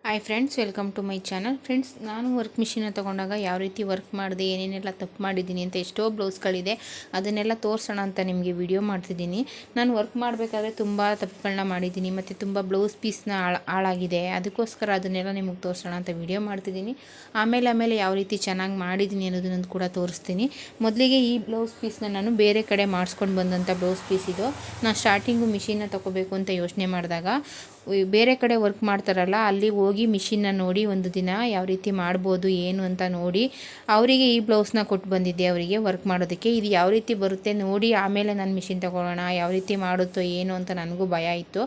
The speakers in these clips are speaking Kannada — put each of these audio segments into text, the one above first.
Hi friends, welcome to my channel. Friends, ನಾನು ವರ್ಕ್ ಮಿಷಿನ ತೊಗೊಂಡಾಗ ಯಾವ ರೀತಿ ವರ್ಕ್ ಮಾಡಿದೆ, ಏನೇನೆಲ್ಲ ತಪ್ಪು ಮಾಡಿದ್ದೀನಿ ಅಂತ ಎಷ್ಟೋ ಬ್ಲೌಸ್ಗಳಿದೆ. ಅದನ್ನೆಲ್ಲ ತೋರಿಸೋಣ ಅಂತ ನಿಮಗೆ ವಿಡಿಯೋ ಮಾಡ್ತಿದ್ದೀನಿ. ನಾನು ವರ್ಕ್ ಮಾಡಬೇಕಾದ್ರೆ ತುಂಬ ತಪ್ಪುಗಳನ್ನ ಮಾಡಿದ್ದೀನಿ ಮತ್ತು ತುಂಬ ಬ್ಲೌಸ್ ಪೀಸ್ನ ಹಾಳಾಗಿದೆ. ಅದಕ್ಕೋಸ್ಕರ ಅದನ್ನೆಲ್ಲ ನಿಮಗೆ ತೋರಿಸೋಣ ಅಂತ ವಿಡಿಯೋ ಮಾಡ್ತಿದ್ದೀನಿ. ಆಮೇಲೆ ಯಾವ ರೀತಿ ಚೆನ್ನಾಗಿ ಮಾಡಿದ್ದೀನಿ ಅನ್ನೋದನ್ನು ಕೂಡ ತೋರಿಸ್ತೀನಿ. ಮೊದಲಿಗೆ ಈ ಬ್ಲೌಸ್ ಪೀಸ್ನ ನಾನು ಬೇರೆ ಕಡೆ ಮಾಡಿಸ್ಕೊಂಡು ಬಂದಂಥ ಬ್ಲೌಸ್ ಪೀಸ್ ಇದು. ನಾನು ಸ್ಟಾರ್ಟಿಂಗು ಮಿಷಿನ್ನ ತೊಗೋಬೇಕು ಅಂತ ಯೋಚನೆ ಮಾಡಿದಾಗ ಬೇರೆ ಕಡೆ ವರ್ಕ್ ಮಾಡ್ತಾರಲ್ಲ, ಅಲ್ಲಿ ಹೋಗಿ ಮಿಷಿನ್ನ ನೋಡಿ ಒಂದು ದಿನ ಯಾವ ರೀತಿ ಮಾಡ್ಬೋದು ಏನು ಅಂತ ನೋಡಿ ಅವರಿಗೆ ಈ ಬ್ಲೌಸ್ನ ಕೊಟ್ಟು ಬಂದಿದ್ದೆ. ಅವರಿಗೆ ವರ್ಕ್ ಮಾಡೋದಕ್ಕೆ ಇದು ಯಾವ ರೀತಿ ಬರುತ್ತೆ ನೋಡಿ ಆಮೇಲೆ ನಾನು ಮಿಷಿನ್ ತೊಗೊಳ್ಳೋಣ, ಯಾವ ರೀತಿ ಮಾಡುತ್ತೋ ಏನು ಅಂತ ನನಗೂ ಭಯ ಇತ್ತು.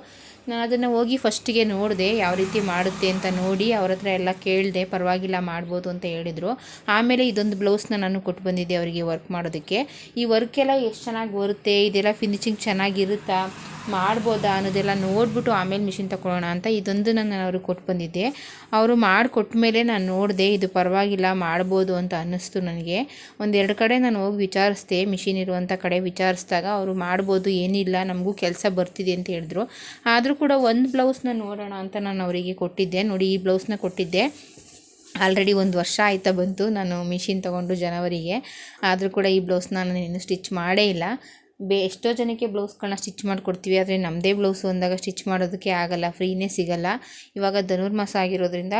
ನಾನು ಅದನ್ನು ಹೋಗಿ ಫಸ್ಟಿಗೆ ನೋಡಿದೆ, ಯಾವ ರೀತಿ ಮಾಡುತ್ತೆ ಅಂತ ನೋಡಿ ಅವ್ರ ಹತ್ರ ಎಲ್ಲ ಕೇಳಿದೆ. ಪರವಾಗಿಲ್ಲ ಮಾಡ್ಬೋದು ಅಂತ ಹೇಳಿದರು. ಆಮೇಲೆ ಇದೊಂದು ಬ್ಲೌಸ್ನ ನಾನು ಕೊಟ್ಟು ಬಂದಿದ್ದೆ ಅವರಿಗೆ ವರ್ಕ್ ಮಾಡೋದಕ್ಕೆ. ಈ ವರ್ಕೆಲ್ಲ ಎಷ್ಟು ಚೆನ್ನಾಗಿ ಬರುತ್ತೆ, ಇದೆಲ್ಲ ಫಿನಿಶಿಂಗ್ ಚೆನ್ನಾಗಿರುತ್ತಾ, ಮಾಡ್ಬೋದಾ ಅನ್ನೋದೆಲ್ಲ ನೋಡಿಬಿಟ್ಟು ಆಮೇಲೆ ಮಿಷಿನ್ ತೊಗೊಳ್ಳೋಣ ಅಂತ ಇದೊಂದು ನಾನು ಅವ್ರಿಗೆ ಕೊಟ್ಟು ಬಂದಿದ್ದೆ. ಅವರು ಮಾಡಿಕೊಟ್ಟ ಮೇಲೆ ನಾನು ನೋಡಿದೆ, ಇದು ಪರವಾಗಿಲ್ಲ ಮಾಡ್ಬೋದು ಅಂತ ಅನ್ನಿಸ್ತು ನನಗೆ. ಒಂದೆರಡು ಕಡೆ ನಾನು ಹೋಗಿ ವಿಚಾರಿಸ್ದೆ, ಮಿಷಿನ್ ಇರುವಂಥ ಕಡೆ ವಿಚಾರಿಸಿದಾಗ ಅವರು ಮಾಡ್ಬೋದು, ಏನಿಲ್ಲ ನಮಗೂ ಕೆಲಸ ಬರ್ತಿದೆ ಅಂತ ಹೇಳಿದ್ರು. ಆದರೂ ಕೂಡ ಒಂದು ಬ್ಲೌಸ್ನ ನೋಡೋಣ ಅಂತ ನಾನು ಅವರಿಗೆ ಕೊಟ್ಟಿದ್ದೆ. ನೋಡಿ, ಈ ಬ್ಲೌಸ್ನ ಕೊಟ್ಟಿದ್ದೆ. ಆಲ್ರೆಡಿ 1 ವರ್ಷ ಆಯ್ತಾ ಬಂತು ನಾನು ಮಿಷಿನ್ ತೊಗೊಂಡು ಜನವರಿಗೆ. ಆದರೂ ಕೂಡ ಈ ಬ್ಲೌಸ್ನ ನಾನು ಇನ್ನೂ ಸ್ಟಿಚ್ ಮಾಡೇ ಇಲ್ಲ. ಎಷ್ಟೋ ಜನಕ್ಕೆ ಬ್ಲೌಸ್ಗಳನ್ನ ಸ್ಟಿಚ್ ಮಾಡಿಕೊಡ್ತೀವಿ, ಆದರೆ ನಮ್ಮದೇ ಬ್ಲೌಸು ಅಂದಾಗ ಸ್ಟಿಚ್ ಮಾಡೋದಕ್ಕೆ ಆಗಲ್ಲ, ಫ್ರೀನೇ ಸಿಗಲ್ಲ. ಇವಾಗ ಧನುರ್ಮಾಸ ಆಗಿರೋದ್ರಿಂದ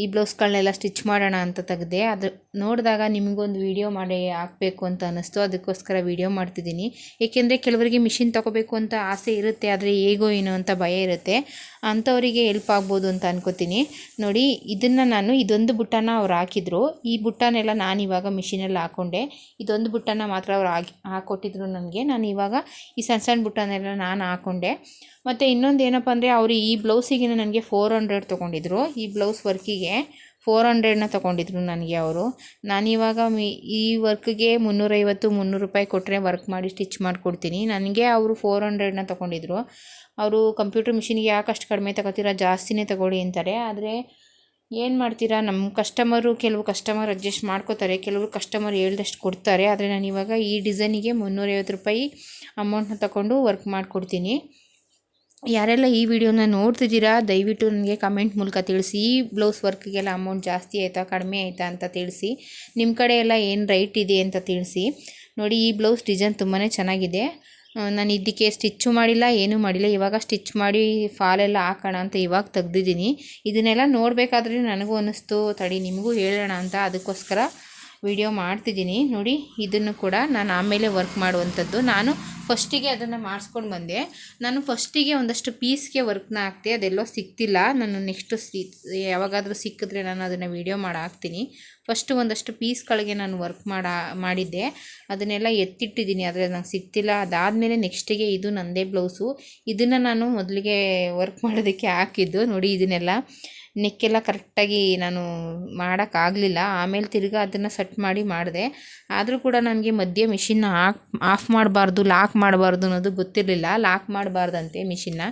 ಈ ಬ್ಲೌಸ್ಗಳನ್ನೆಲ್ಲ ಸ್ಟಿಚ್ ಮಾಡೋಣ ಅಂತ ತೆಗೆದೆ. ಅದು ನೋಡಿದಾಗ ನಿಮಗೊಂದು ವಿಡಿಯೋ ಮಾಡಿ ಹಾಕಬೇಕು ಅಂತ ಅನ್ನಿಸ್ತು. ಅದಕ್ಕೋಸ್ಕರ ವಿಡಿಯೋ ಮಾಡ್ತಿದ್ದೀನಿ. ಏಕೆಂದರೆ ಕೆಲವರಿಗೆ ಮಿಷಿನ್ ತೊಗೋಬೇಕು ಅಂತ ಆಸೆ ಇರುತ್ತೆ, ಆದರೆ ಹೇಗೋ ಏನೋ ಅಂತ ಭಯ ಇರುತ್ತೆ. ಅಂಥವರಿಗೆ ಹೆಲ್ಪ್ ಆಗ್ಬೋದು ಅಂತ ಅನ್ಕೋತೀನಿ. ನೋಡಿ, ಇದೊಂದು ಬುಟ್ಟನ ಅವ್ರು ಹಾಕಿದ್ರು. ಈ ಬುಟ್ಟನೆಲ್ಲ ನಾನು ಇವಾಗ ಮಿಷಿನಲ್ಲಿ ಹಾಕ್ಕೊಂಡೆ. ಇದೊಂದು ಬುಟ್ಟನ ಮಾತ್ರ ಅವ್ರು ಹಾಕ್ಕೊಟ್ಟಿದ್ರು ನನಗೆ. ನಾನು ಇವಾಗ ಈ ಸಣ್ಣ ಬುಟ್ಟನೆಲ್ಲ ನಾನು ಹಾಕ್ಕೊಂಡೆ. ಮತ್ತು ಇನ್ನೊಂದು ಏನಪ್ಪ ಅಂದರೆ, ಅವರು ಈ ಬ್ಲೌಸಿಗೆ ನನಗೆ 400 ತೊಗೊಂಡಿದ್ರು. ಈ ಬ್ಲೌಸ್ ವರ್ಕಿಗೆ 400ನ ತೊಗೊಂಡಿದ್ರು ನನಗೆ ಅವರು. ನಾನಿವಾಗ ಈ ವರ್ಕ್ಗೆ 350-300 ರೂಪಾಯಿ ಕೊಟ್ಟರೆ ವರ್ಕ್ ಮಾಡಿ ಸ್ಟಿಚ್ ಮಾಡಿಕೊಡ್ತೀನಿ. ನನಗೆ ಅವರು 400ನ ತೊಗೊಂಡಿದ್ರು. ಅವರು ಕಂಪ್ಯೂಟರ್ ಮಿಷಿನ್ಗೆ ಯಾಕೆ ಅಷ್ಟು ಕಡಿಮೆ ತಗೋತೀರಾ, ಜಾಸ್ತಿನೇ ತಗೊಳ್ಳಿ ಅಂತಾರೆ. ಆದರೆ ಏನು ಮಾಡ್ತೀರಾ, ನಮ್ಮ ಕೆಲವು ಕಸ್ಟಮರ್ ಅಡ್ಜಸ್ಟ್ ಮಾಡ್ಕೋತಾರೆ, ಕೆಲವರು ಕಸ್ಟಮರ್ ಹೇಳ್ದಷ್ಟು ಕೊಡ್ತಾರೆ. ಆದರೆ ನಾನು ಇವಾಗ ಈ ಡಿಸೈನಿಗೆ 350 ರೂಪಾಯಿ ಅಮೌಂಟ್ನ ತಗೊಂಡು ವರ್ಕ್ ಮಾಡಿಕೊಡ್ತೀನಿ. ಯಾರೆಲ್ಲ ಈ ವಿಡಿಯೋನ ನೋಡ್ತಿದ್ದೀರಾ, ದಯವಿಟ್ಟು ನನಗೆ ಕಮೆಂಟ್ ಮೂಲಕ ತಿಳಿಸಿ. ಈ ಬ್ಲೌಸ್ ವರ್ಕ್ಗೆಲ್ಲ ಅಮೌಂಟ್ ಜಾಸ್ತಿ ಆಯಿತಾ ಕಡಿಮೆ ಆಯಿತಾ ಅಂತ ತಿಳಿಸಿ. ನಿಮ್ಮ ಕಡೆ ಎಲ್ಲ ಏನು ರೈಟ್ ಇದೆ ಅಂತ ತಿಳಿಸಿ. ನೋಡಿ, ಈ ಬ್ಲೌಸ್ ಡಿಸೈನ್ ತುಂಬಾ ಚೆನ್ನಾಗಿದೆ. ನಾನು ಇದಕ್ಕೆ ಸ್ಟಿಚ್ಚು ಮಾಡಿಲ್ಲ, ಏನೂ ಮಾಡಿಲ್ಲ. ಇವಾಗ ಸ್ಟಿಚ್ ಮಾಡಿ ಫಾಲೆಲ್ಲ ಹಾಕೋಣ ಅಂತ ಇವಾಗ ತೆಗ್ದಿದ್ದೀನಿ. ಇದನ್ನೆಲ್ಲ ನೋಡಬೇಕಾದ್ರೆ ನನಗೂ ಅನ್ನಿಸ್ತು, ತಡಿ ನಿಮಗೂ ಹೇಳೋಣ ಅಂತ. ಅದಕ್ಕೋಸ್ಕರ ವಿಡಿಯೋ ಮಾಡ್ತಿದ್ದೀನಿ. ನೋಡಿ, ಇದನ್ನು ಕೂಡ ನಾನು ಆಮೇಲೆ ವರ್ಕ್ ಮಾಡುವಂಥದ್ದು. ನಾನು ಫಸ್ಟಿಗೆ ಅದನ್ನು ಮಾಡಿಸ್ಕೊಂಡು ಬಂದೆ. ನಾನು ಫಸ್ಟಿಗೆ ಒಂದಷ್ಟು ಪೀಸ್ಗೆ ವರ್ಕ್ನ ಹಾಕ್ತೆ, ಅದೆಲ್ಲೋ ಸಿಕ್ತಿಲ್ಲ. ನಾನು ನೆಕ್ಸ್ಟು ಯಾವಾಗಾದರೂ ಸಿಕ್ಕಿದ್ರೆ ನಾನು ಅದನ್ನು ವಿಡಿಯೋ ಮಾಡಿ ಹಾಕ್ತೀನಿ. ಫಸ್ಟು ಒಂದಷ್ಟು ಪೀಸ್ಗಳಿಗೆ ನಾನು ವರ್ಕ್ ಮಾಡಿದ್ದೆ, ಅದನ್ನೆಲ್ಲ ಎತ್ತಿಟ್ಟಿದ್ದೀನಿ, ಆದರೆ ನಂಗೆ ಸಿಕ್ತಿಲ್ಲ. ಅದಾದಮೇಲೆ ನೆಕ್ಸ್ಟಿಗೆ ಇದು ನನ್ನದೇ ಬ್ಲೌಸು. ಇದನ್ನು ನಾನು ಮೊದಲಿಗೆ ವರ್ಕ್ ಮಾಡೋದಕ್ಕೆ ಹಾಕಿದ್ದು. ನೋಡಿ, ಇದನ್ನೆಲ್ಲ ನೆಕ್ಕೆಲ್ಲ ಕರೆಕ್ಟಾಗಿ ನಾನು ಮಾಡೋಕ್ಕಾಗಲಿಲ್ಲ. ಆಮೇಲೆ ತಿರ್ಗಿ ಅದನ್ನು ಸೆಟ್ ಮಾಡಿದೆ. ಆದರೂ ಕೂಡ ನನಗೆ ಮಧ್ಯೆ ಮಿಷಿನ್ನ ಆಫ್ ಮಾಡಬಾರ್ದು, ಲಾಕ್ ಮಾಡಬಾರ್ದು ಅನ್ನೋದು ಗೊತ್ತಿರಲಿಲ್ಲ. ಲಾಕ್ ಮಾಡಬಾರ್ದಂತೆ ಮಿಷಿನ್ನ.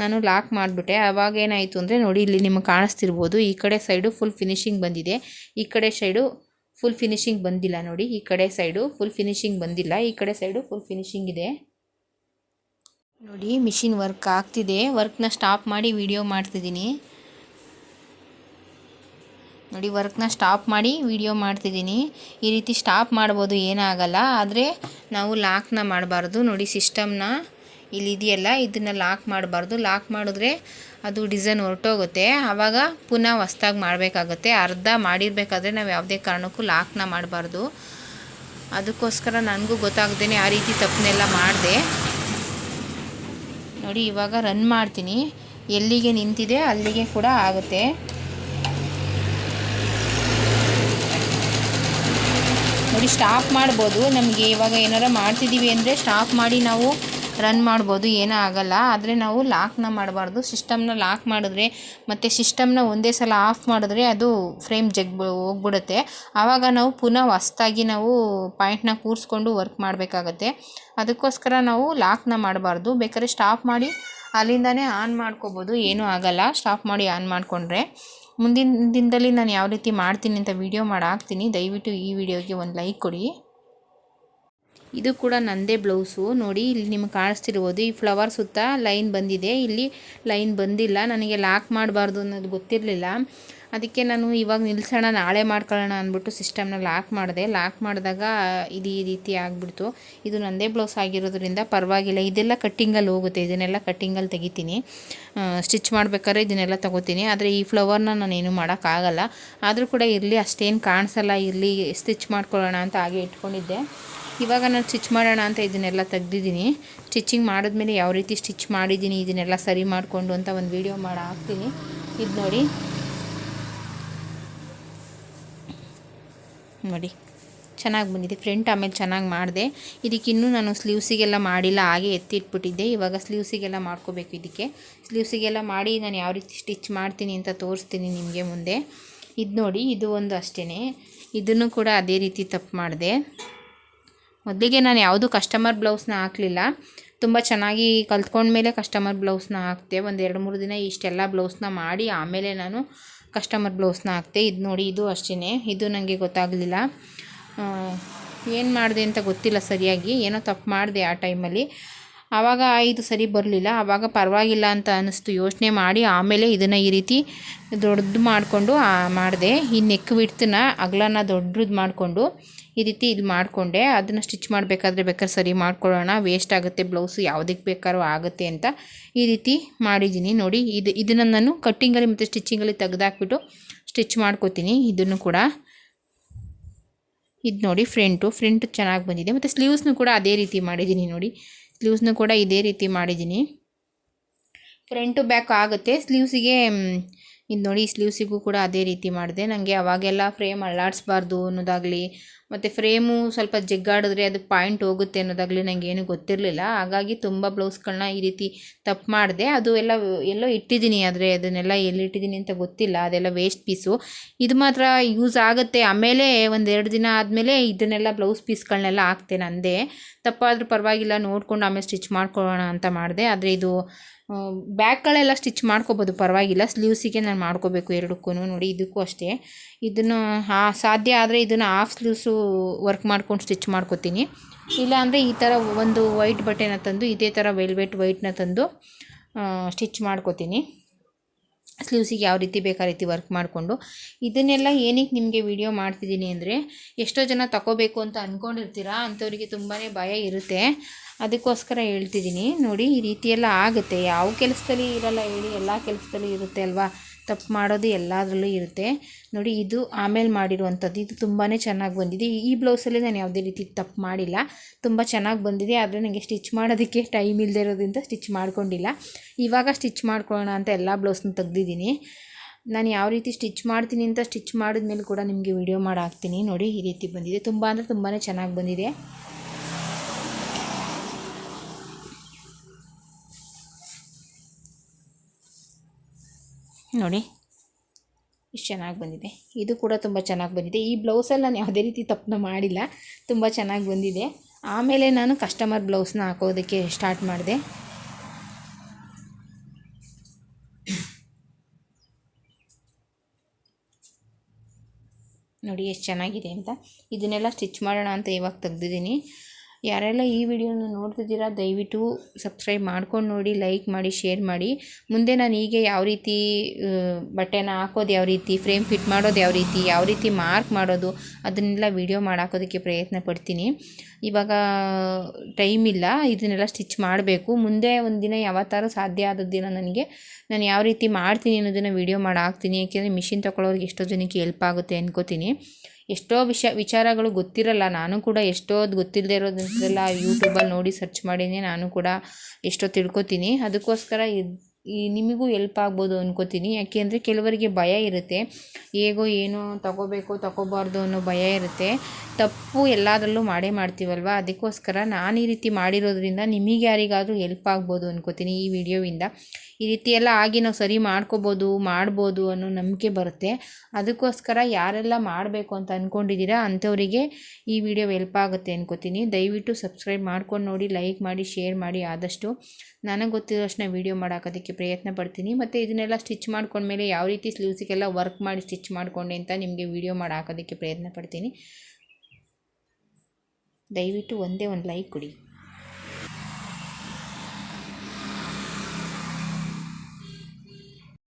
ನಾನು ಲಾಕ್ ಮಾಡಿಬಿಟ್ಟೆ. ಆವಾಗ ಏನಾಯಿತು ಅಂದರೆ, ನೋಡಿ ಇಲ್ಲಿ ನಿಮಗೆ ಕಾಣಿಸ್ತಿರ್ಬೋದು, ಈ ಕಡೆ ಸೈಡು ಫುಲ್ ಫಿನಿಶಿಂಗ್ ಬಂದಿದೆ, ಈ ಕಡೆ ಸೈಡು ಫುಲ್ ಫಿನಿಶಿಂಗ್ ಬಂದಿಲ್ಲ. ನೋಡಿ, ಈ ಕಡೆ ಸೈಡು ಫುಲ್ ಫಿನಿಶಿಂಗ್ ಬಂದಿಲ್ಲ, ಈ ಕಡೆ ಸೈಡು ಫುಲ್ ಫಿನಿಶಿಂಗ್ ಇದೆ. ನೋಡಿ, ಮಿಷಿನ್ ವರ್ಕ್ ಆಗ್ತಿದೆ. ವರ್ಕ್ನ ಸ್ಟಾಪ್ ಮಾಡಿ ವಿಡಿಯೋ ಮಾಡ್ತಿದ್ದೀನಿ. ನೋಡಿ, ವರ್ಕ್ನ ಸ್ಟಾಪ್ ಮಾಡಿ ವಿಡಿಯೋ ಮಾಡ್ತಿದ್ದೀನಿ. ಈ ರೀತಿ ಸ್ಟಾಪ್ ಮಾಡ್ಬೋದು, ಏನಾಗಲ್ಲ. ಆದರೆ ನಾವು ಲಾಕ್ನ ಮಾಡಬಾರ್ದು. ನೋಡಿ, ಸಿಸ್ಟಮ್ನ ಇಲ್ಲಿದೆಯಲ್ಲ, ಇದನ್ನು ಲಾಕ್ ಮಾಡಬಾರ್ದು. ಲಾಕ್ ಮಾಡಿದ್ರೆ ಅದು ಡಿಸೈನ್ ಹೊರಟೋಗುತ್ತೆ. ಆವಾಗ ಪುನಃ ಹೊಸ್ದಾಗಿ ಮಾಡಬೇಕಾಗುತ್ತೆ. ಅರ್ಧ ಮಾಡಿರಬೇಕಾದ್ರೆ ನಾವು ಯಾವುದೇ ಕಾರಣಕ್ಕೂ ಲಾಕ್ನ ಮಾಡಬಾರ್ದು. ಅದಕ್ಕೋಸ್ಕರ ನನಗೂ ಗೊತ್ತಾಗ್ದೇ ಆ ರೀತಿ ತಪ್ಪನ್ನೆಲ್ಲ ಮಾಡಿದೆ. ನೋಡಿ, ಇವಾಗ ರನ್ ಮಾಡ್ತೀನಿ. ಎಲ್ಲಿಗೆ ನಿಂತಿದೆ ಅಲ್ಲಿಗೆ ಕೂಡ ಆಗುತ್ತೆ. ನೋಡಿ, ಸ್ಟಾಪ್ ಮಾಡ್ಬೋದು. ನಮಗೆ ಇವಾಗ ಏನಾರು ಮಾಡ್ತಿದ್ದೀವಿ ಅಂದರೆ ಸ್ಟಾಪ್ ಮಾಡಿ ನಾವು ರನ್ ಮಾಡ್ಬೋದು, ಏನೂ ಆಗಲ್ಲ. ಆದರೆ ನಾವು ಲಾಕ್ನ ಮಾಡಬಾರ್ದು. ಸಿಸ್ಟಮ್ನ ಲಾಕ್ ಮಾಡಿದ್ರೆ ಮತ್ತು ಸಿಸ್ಟಮ್ನ ಒಂದೇ ಸಲ ಆಫ್ ಮಾಡಿದ್ರೆ ಅದು ಫ್ರೇಮ್ ಹೋಗ್ಬಿಡುತ್ತೆ. ಆವಾಗ ನಾವು ಪುನಃ ಹೊಸ್ದಾಗಿ ನಾವು ಪಾಯಿಂಟ್ನ ಕೂರಿಸ್ಕೊಂಡು ವರ್ಕ್ ಮಾಡಬೇಕಾಗತ್ತೆ. ಅದಕ್ಕೋಸ್ಕರ ನಾವು ಲಾಕ್ನ ಮಾಡಬಾರ್ದು. ಬೇಕಾದ್ರೆ ಸ್ಟಾಪ್ ಮಾಡಿ ಅಲ್ಲಿಂದನೇ ಆನ್ ಮಾಡ್ಕೋಬೋದು, ಏನೂ ಆಗಲ್ಲ. ಸ್ಟಾಪ್ ಮಾಡಿ ಆನ್ ಮಾಡಿಕೊಂಡ್ರೆ ಮುಂದಿನ ದಿನದಲ್ಲಿ ನಾನು ಯಾವ ರೀತಿ ಮಾಡ್ತೀನಿ ಅಂತ ವಿಡಿಯೋ ಮಾಡಿ ಹಾಕ್ತೀನಿ. ದಯವಿಟ್ಟು ಈ ವಿಡಿಯೋಗೆ ಒಂದು ಲೈಕ್ ಕೊಡಿ. ಇದು ಕೂಡ ನಂದೇ ಬ್ಲೌಸು ನೋಡಿ. ಇಲ್ಲಿ ನಿಮ್ಗೆ ಕಾಣಿಸ್ತಿರ್ಬೋದು, ಈ ಫ್ಲವರ್ ಸುತ್ತ ಲೈನ್ ಬಂದಿದೆ, ಇಲ್ಲಿ ಲೈನ್ ಬಂದಿಲ್ಲ. ನನಗೆ ಲಾಕ್ ಮಾಡಬಾರ್ದು ಅನ್ನೋದು ಗೊತ್ತಿರಲಿಲ್ಲ. ಅದಕ್ಕೆ ನಾನು ಇವಾಗ ನಿಲ್ಸೋಣ, ನಾಳೆ ಮಾಡ್ಕೊಳ್ಳೋಣ ಅಂದ್ಬಿಟ್ಟು ಸಿಸ್ಟಮ್ನ ಲಾಕ್ ಮಾಡಿದೆ. ಲಾಕ್ ಮಾಡಿದಾಗ ಇದು ಈ ರೀತಿ ಆಗಿಬಿಡ್ತು. ಇದು ನಂದೇ ಬ್ಲೌಸ್ ಆಗಿರೋದ್ರಿಂದ ಪರವಾಗಿಲ್ಲ. ಇದೆಲ್ಲ ಕಟ್ಟಿಂಗಲ್ಲಿ ಹೋಗುತ್ತೆ, ಇದನ್ನೆಲ್ಲ ಕಟ್ಟಿಂಗಲ್ಲಿ ತೆಗಿತೀನಿ. ಸ್ಟಿಚ್ ಮಾಡ್ಬೇಕಾದ್ರೆ ಇದನ್ನೆಲ್ಲ ತೊಗೋತೀನಿ. ಆದರೆ ಈ ಫ್ಲವರ್ನ ನಾನೇನು ಮಾಡೋಕ್ಕಾಗಲ್ಲ. ಆದರೂ ಕೂಡ ಇರಲಿ, ಅಷ್ಟೇನು ಕಾಣಿಸಲ್ಲ, ಇರಲಿ ಸ್ಟಿಚ್ ಮಾಡ್ಕೊಳ್ಳೋಣ ಅಂತ ಹಾಗೆ ಇಟ್ಕೊಂಡಿದ್ದೆ. ಇವಾಗ ನಾನು ಸ್ಟಿಚ್ ಮಾಡೋಣ ಅಂತ ಇದನ್ನೆಲ್ಲ ತೆಗ್ದಿದ್ದೀನಿ. ಸ್ಟಿಚಿಂಗ್ ಮಾಡಿದ್ಮೇಲೆ ಯಾವ ರೀತಿ ಸ್ಟಿಚ್ ಮಾಡಿದ್ದೀನಿ ಇದನ್ನೆಲ್ಲ ಸರಿ ಮಾಡಿಕೊಂಡು ಅಂತ ಒಂದು ವೀಡಿಯೋ ಮಾಡಿ ಹಾಕ್ತೀನಿ. ಇದು ನೋಡಿ ಚೆನ್ನಾಗಿ ಬಂದಿದೆ ಫ್ರಂಟ್. ಆಮೇಲೆ ಚೆನ್ನಾಗಿ ಮಾಡಿದೆ. ಇದಕ್ಕಿನ್ನೂ ನಾನು ಸ್ಲೀವ್ಸಿಗೆಲ್ಲ ಮಾಡಿಲ್ಲ, ಹಾಗೆ ಎತ್ತಿ ಇಟ್ಬಿಟ್ಟಿದ್ದೆ. ಇವಾಗ ಸ್ಲೀವ್ಸಿಗೆಲ್ಲ ಮಾಡ್ಕೋಬೇಕು. ಇದಕ್ಕೆ ಸ್ಲೀವ್ಸಿಗೆಲ್ಲ ಮಾಡಿ ನಾನು ಯಾವ ರೀತಿ ಸ್ಟಿಚ್ ಮಾಡ್ತೀನಿ ಅಂತ ತೋರಿಸ್ತೀನಿ ನಿಮಗೆ ಮುಂದೆ. ಇದು ನೋಡಿ, ಇದು ಒಂದು ಅಷ್ಟೇ. ಇದನ್ನು ಕೂಡ ಅದೇ ರೀತಿ ತಪ್ಪು ಮಾಡಿದೆ. ಮೊದಲಿಗೆ ನಾನು ಯಾವುದು ಕಸ್ಟಮರ್ ಬ್ಲೌಸ್ನ ಹಾಕಲಿಲ್ಲ. ತುಂಬ ಚೆನ್ನಾಗಿ ಕಲ್ತ್ಕೊಂಡ್ಮೇಲೆ ಕಸ್ಟಮರ್ ಬ್ಲೌಸ್ನ ಹಾಕ್ತೆ. ಒಂದು 2-3 ದಿನ ಇಷ್ಟೆಲ್ಲ ಬ್ಲೌಸ್ನ ಮಾಡಿ ಆಮೇಲೆ ನಾನು ಕಸ್ಟಮರ್ ಬ್ಲೌಸ್ನ ಹಾಕ್ತೆ. ಇದು ನೋಡಿ, ಇದು ಅಷ್ಟೇ. ಇದು ನನಗೆ ಗೊತ್ತಾಗಲಿಲ್ಲ, ಏನು ಮಾಡಿದೆ ಅಂತ ಗೊತ್ತಿಲ್ಲ ಸರಿಯಾಗಿ. ಏನೋ ತಪ್ಪು ಮಾಡಿದೆ ಆ ಟೈಮಲ್ಲಿ. ಆವಾಗ ಇದು ಸರಿ ಬರಲಿಲ್ಲ. ಆವಾಗ ಪರವಾಗಿಲ್ಲ ಅಂತ ಅನ್ನಿಸ್ತು. ಯೋಚನೆ ಮಾಡಿ ಆಮೇಲೆ ಇದನ್ನು ಈ ರೀತಿ ದೊಡ್ಡದು ಮಾಡಿಕೊಂಡು ಮಾಡಿದೆ. ಈ ನೆಕ್ ವಿಡ್ತನ್ನ ಅಗಲನ ದೊಡ್ಡದು ಮಾಡಿಕೊಂಡು ಈ ರೀತಿ ಇದು ಮಾಡಿಕೊಂಡೆ. ಅದನ್ನು ಸ್ಟಿಚ್ ಬೇಕಾದ್ರೆ ಸರಿ ಮಾಡ್ಕೊಳ್ಳೋಣ, ವೇಸ್ಟ್ ಆಗುತ್ತೆ ಬ್ಲೌಸು, ಯಾವುದಕ್ಕೆ ಬೇಕಾದ್ರೂ ಆಗುತ್ತೆ ಅಂತ ಈ ರೀತಿ ಮಾಡಿದ್ದೀನಿ. ನೋಡಿ, ಇದನ್ನು ನಾನು ಕಟ್ಟಿಂಗಲ್ಲಿ ಮತ್ತು ಸ್ಟಿಚಿಂಗಲ್ಲಿ ತೆಗೆದಾಕ್ಬಿಟ್ಟು ಸ್ಟಿಚ್ ಮಾಡ್ಕೋತೀನಿ. ಇದನ್ನು ಕೂಡ ಇದು ನೋಡಿ, ಫ್ರಂಟು ಚೆನ್ನಾಗಿ ಬಂದಿದೆ. ಮತ್ತು ಸ್ಲೀವ್ಸ್ನು ಕೂಡ ಅದೇ ರೀತಿ ಮಾಡಿದ್ದೀನಿ. ನೋಡಿ, ಸ್ಲೀವ್ಸ್ನು ಕೂಡ ಇದೇ ರೀತಿ ಮಾಡಿದ್ದೀನಿ. ಫ್ರಂಟು ಬ್ಯಾಕ್ ಆಗುತ್ತೆ. ಸ್ಲೀವ್ಸಿಗೆ ಇದು ನೋಡಿ, ಸ್ಲೀವ್ಸಿಗೂ ಕೂಡ ಅದೇ ರೀತಿ ಮಾಡಿದೆ. ನನಗೆ ಅವಾಗೆಲ್ಲ ಫ್ರೇಮ್ ಅಳ್ಳಾಡಿಸ್ಬಾರ್ದು ಅನ್ನೋದಾಗಲಿ, ಮತ್ತು ಫ್ರೇಮು ಸ್ವಲ್ಪ ಜಗ್ಗಾಡಿದ್ರೆ ಅದು ಪಾಯಿಂಟ್ ಹೋಗುತ್ತೆ ಅನ್ನೋದಾಗಲಿ ನನಗೇನು ಗೊತ್ತಿರಲಿಲ್ಲ. ಹಾಗಾಗಿ ತುಂಬ ಬ್ಲೌಸ್ಗಳನ್ನ ಈ ರೀತಿ ತಪ್ಪು ಮಾಡಿದೆ. ಅದು ಎಲ್ಲೋ ಇಟ್ಟಿದ್ದೀನಿ, ಆದರೆ ಅದನ್ನೆಲ್ಲ ಎಲ್ಲಿಟ್ಟಿದ್ದೀನಿ ಅಂತ ಗೊತ್ತಿಲ್ಲ. ಅದೆಲ್ಲ ವೇಸ್ಟ್ ಪೀಸು. ಇದು ಮಾತ್ರ ಯೂಸ್ ಆಗುತ್ತೆ. ಆಮೇಲೆ 1-2 ದಿನ ಆದಮೇಲೆ ಇದನ್ನೆಲ್ಲ ಬ್ಲೌಸ್ ಪೀಸ್ಗಳನ್ನೆಲ್ಲ ಹಾಕ್ತೇನೆ. ಅಂದೇ ತಪ್ಪಾದರೂ ಪರವಾಗಿಲ್ಲ, ನೋಡ್ಕೊಂಡು ಆಮೇಲೆ ಸ್ಟಿಚ್ ಮಾಡ್ಕೊಳ್ಳೋಣ ಅಂತ ಮಾಡಿದೆ. ಆದರೆ ಇದು ಬ್ಯಾಕ್ಗಳೆಲ್ಲ ಸ್ಟಿಚ್ ಮಾಡ್ಕೋಬೋದು, ಪರವಾಗಿಲ್ಲ. ಸ್ಲೀವ್ಸಿಗೆ ನಾನು ಮಾಡ್ಕೋಬೇಕು ಎರಡಕ್ಕೂ. ನೋಡಿ, ಇದಕ್ಕೂ ಅಷ್ಟೇ. ಇದನ್ನು ಸಾಧ್ಯ ಆದರೆ ಇದನ್ನು ಹಾಫ್ ಸ್ಲೀವ್ಸು ವರ್ಕ್ ಮಾಡ್ಕೊಂಡು ಸ್ಟಿಚ್ ಮಾಡ್ಕೋತೀನಿ. ಇಲ್ಲಾಂದರೆ ಈ ಥರ ಒಂದು ವೈಟ್ ಬಟ್ಟೆನ ತಂದು ಇದೇ ಥರ ವೆಲ್ವೆಟ್ ವೈಟ್ನ ತಂದು ಸ್ಟಿಚ್ ಮಾಡ್ಕೋತೀನಿ. ಸ್ಲೀವ್ಸಿಗೆ ಯಾವ ರೀತಿ ಬೇಕು ಆ ರೀತಿ ವರ್ಕ್ ಮಾಡಿಕೊಂಡು. ಇದನ್ನೆಲ್ಲ ಏನಕ್ಕೆ ನಿಮಗೆ ವಿಡಿಯೋ ಮಾಡ್ತಿದ್ದೀನಿ ಅಂದರೆ, ಎಷ್ಟೋ ಜನ ತಗೋಬೇಕು ಅಂತ ಅಂದ್ಕೊಂಡಿರ್ತೀರ, ಅಂಥವರಿಗೆ ತುಂಬಾ ಭಯ ಇರುತ್ತೆ. ಅದಕ್ಕೋಸ್ಕರ ಹೇಳ್ತಿದ್ದೀನಿ. ನೋಡಿ, ಈ ರೀತಿಯೆಲ್ಲ ಆಗುತ್ತೆ. ಯಾವ ಕೆಲಸದಲ್ಲಿ ಇರಲ್ಲ ಹೇಳಿ, ಎಲ್ಲ ಕೆಲಸದಲ್ಲಿ ಇರುತ್ತೆ ಅಲ್ವಾ. ತಪ್ಪು ಮಾಡೋದು ಎಲ್ಲದರಲ್ಲೂ ಇರುತ್ತೆ. ನೋಡಿ, ಇದು ಆಮೇಲೆ ಮಾಡಿರುವಂಥದ್ದು. ಇದು ತುಂಬಾ ಚೆನ್ನಾಗಿ ಬಂದಿದೆ. ಈ ಬ್ಲೌಸಲ್ಲಿ ನಾನು ಯಾವುದೇ ರೀತಿ ತಪ್ಪು ಮಾಡಿಲ್ಲ, ತುಂಬ ಚೆನ್ನಾಗಿ ಬಂದಿದೆ. ಆದರೆ ನನಗೆ ಸ್ಟಿಚ್ ಮಾಡೋದಕ್ಕೆ ಟೈಮ್ ಇಲ್ಲದೆ ಇರೋದ್ರಿಂದ ಸ್ಟಿಚ್ ಮಾಡ್ಕೊಂಡಿಲ್ಲ. ಇವಾಗ ಸ್ಟಿಚ್ ಮಾಡ್ಕೊಳ್ಳೋಣ ಅಂತ ಎಲ್ಲ ಬ್ಲೌಸ್ನ ತೆಗ್ದಿದ್ದೀನಿ. ನಾನು ಯಾವ ರೀತಿ ಸ್ಟಿಚ್ ಮಾಡ್ತೀನಿ ಅಂತ ಸ್ಟಿಚ್ ಮಾಡಿದ್ಮೇಲೆ ಕೂಡ ನಿಮಗೆ ವಿಡಿಯೋ ಮಾಡಿ ಹಾಕ್ತೀನಿ. ನೋಡಿ, ಈ ರೀತಿ ಬಂದಿದೆ. ತುಂಬ ಅಂದರೆ ತುಂಬಾ ಚೆನ್ನಾಗಿ ಬಂದಿದೆ. ನೋಡಿ, ಇಷ್ಟು ಚೆನ್ನಾಗಿ ಬಂದಿದೆ. ಇದು ಕೂಡ ತುಂಬ ಚೆನ್ನಾಗಿ ಬಂದಿದೆ. ಈ ಬ್ಲೌಸಲ್ಲಿ ನಾನು ಯಾವುದೇ ರೀತಿ ತಪ್ಪನ್ನ ಮಾಡಿಲ್ಲ, ತುಂಬ ಚೆನ್ನಾಗಿ ಬಂದಿದೆ. ಆಮೇಲೆ ನಾನು ಕಸ್ಟಮರ್ ಬ್ಲೌಸ್ನ ಹಾಕೋದಕ್ಕೆ ಸ್ಟಾರ್ಟ್ ಮಾಡಿದೆ. ನೋಡಿ ಎಷ್ಟು ಚೆನ್ನಾಗಿದೆ ಅಂತ. ಇದನ್ನೆಲ್ಲ ಸ್ಟಿಚ್ ಮಾಡೋಣ ಅಂತ ಇವಾಗ ತೆಗ್ದಿದ್ದೀನಿ. ಯಾರೆಲ್ಲ ಈ ವಿಡಿಯೋನ ನೋಡ್ತಿದ್ದೀರಾ ದಯವಿಟ್ಟು ಸಬ್ಸ್ಕ್ರೈಬ್ ಮಾಡ್ಕೊಂಡು ನೋಡಿ, ಲೈಕ್ ಮಾಡಿ, ಶೇರ್ ಮಾಡಿ. ಮುಂದೆ ನಾನು ಹೀಗೆ ಯಾವ ರೀತಿ ಬಟ್ಟೆನ ಹಾಕೋದು, ಯಾವ ರೀತಿ ಫ್ರೇಮ್ ಫಿಟ್ ಮಾಡೋದು, ಯಾವ ರೀತಿ ಮಾರ್ಕ್ ಮಾಡೋದು, ಅದನ್ನೆಲ್ಲ ವಿಡಿಯೋ ಮಾಡಿ ಹಾಕೋದಕ್ಕೆ ಪ್ರಯತ್ನ ಪಡ್ತೀನಿ. ಇವಾಗ ಟೈಮ್ ಇಲ್ಲ, ಇದನ್ನೆಲ್ಲ ಸ್ಟಿಚ್ ಮಾಡಬೇಕು. ಮುಂದೆ ಒಂದಿನ ಯಾವತ್ತಾರು ಸಾಧ್ಯ ಆದ ದಿನ ನಾನು ಯಾವ ರೀತಿ ಮಾಡ್ತೀನಿ ಅನ್ನೋದನ್ನು ವಿಡಿಯೋ ಮಾಡಿ ಹಾಕ್ತೀನಿ. ಯಾಕೆಂದರೆ ಮಿಷಿನ್ ತೊಗೊಳ್ಳೋರಿಗೆ ಎಷ್ಟೋ ಜನಕ್ಕೆ ಹೆಲ್ಪ್ ಆಗುತ್ತೆ ಅನ್ಕೋತೀನಿ. ಎಷ್ಟೋ ವಿಚಾರಗಳು ಗೊತ್ತಿರಲ್ಲ. ನಾನು ಕೂಡ ಎಷ್ಟೊತ್ತು ಗೊತ್ತಿಲ್ಲದೆ ಇರೋದಂತೆಲ್ಲ ಯೂಟ್ಯೂಬಲ್ಲಿ ನೋಡಿ ಸರ್ಚ್ ಮಾಡಿನೇ ನಾನು ಕೂಡ ಎಷ್ಟೋ ತಿಳ್ಕೊತೀನಿ. ಅದಕ್ಕೋಸ್ಕರ ನಿಮಗೂ ಹೆಲ್ಪ್ ಆಗ್ಬೋದು ಅನ್ಕೋತೀನಿ. ಯಾಕೆಂದರೆ ಕೆಲವರಿಗೆ ಭಯ ಇರುತ್ತೆ, ಹೇಗೋ ಏನೋ ತಗೋಬಾರ್ದು ಅನ್ನೋ ಭಯ ಇರುತ್ತೆ. ತಪ್ಪು ಎಲ್ಲದರಲ್ಲೂ ಮಾಡ್ತೀವಲ್ವ. ಅದಕ್ಕೋಸ್ಕರ ನಾನು ಈ ರೀತಿ ಮಾಡಿರೋದ್ರಿಂದ ನಿಮಗೆ ಯಾರಿಗಾದರೂ ಹೆಲ್ಪ್ ಆಗ್ಬೋದು ಅನ್ಕೋತೀನಿ ಈ ವಿಡಿಯೋವಿಂದ. ಈ ರೀತಿ ಎಲ್ಲ ಆಗಿ ನಾವು ಸರಿ ಮಾಡ್ಬೋದು ಅನ್ನೋ ನಂಬಿಕೆ ಬರುತ್ತೆ. ಅದಕ್ಕೋಸ್ಕರ ಯಾರೆಲ್ಲ ಮಾಡಬೇಕು ಅಂತ ಅಂದ್ಕೊಂಡಿದ್ದೀರಾ ಅಂಥವರಿಗೆ ಈ ವಿಡಿಯೋ ಹೆಲ್ಪ್ ಆಗುತ್ತೆ ಅನ್ಕೋತೀನಿ. ದಯವಿಟ್ಟು ಸಬ್ಸ್ಕ್ರೈಬ್ ಮಾಡ್ಕೊಂಡು ನೋಡಿ, ಲೈಕ್ ಮಾಡಿ, ಶೇರ್ ಮಾಡಿ. ಆದಷ್ಟು ನನಗೆ ಗೊತ್ತಿರೋಷ್ಟನ್ನ ವಿಡಿಯೋ ಮಾಡೋಕ್ಕೋದಕ್ಕೆ ಪ್ರಯತ್ನ ಪಡ್ತೀನಿ. ಮತ್ತು ಇದನ್ನೆಲ್ಲ ಸ್ಟಿಚ್ ಮಾಡ್ಕೊಂಡ್ಮೇಲೆ ಯಾವ ರೀತಿ ಸ್ಲೀವ್ಸಿಗೆಲ್ಲ ವರ್ಕ್ ಮಾಡಿ ಸ್ಟಿಚ್ ಮಾಡಿಕೊಂಡೆ ಅಂತ ನಿಮಗೆ ವಿಡಿಯೋ ಮಾಡಿ ಹಾಕೋದಕ್ಕೆ ಪ್ರಯತ್ನ ಪಡ್ತೀನಿ. ದಯವಿಟ್ಟು ಒಂದೇ ಒಂದು ಲೈಕ್ ಕೊಡಿ.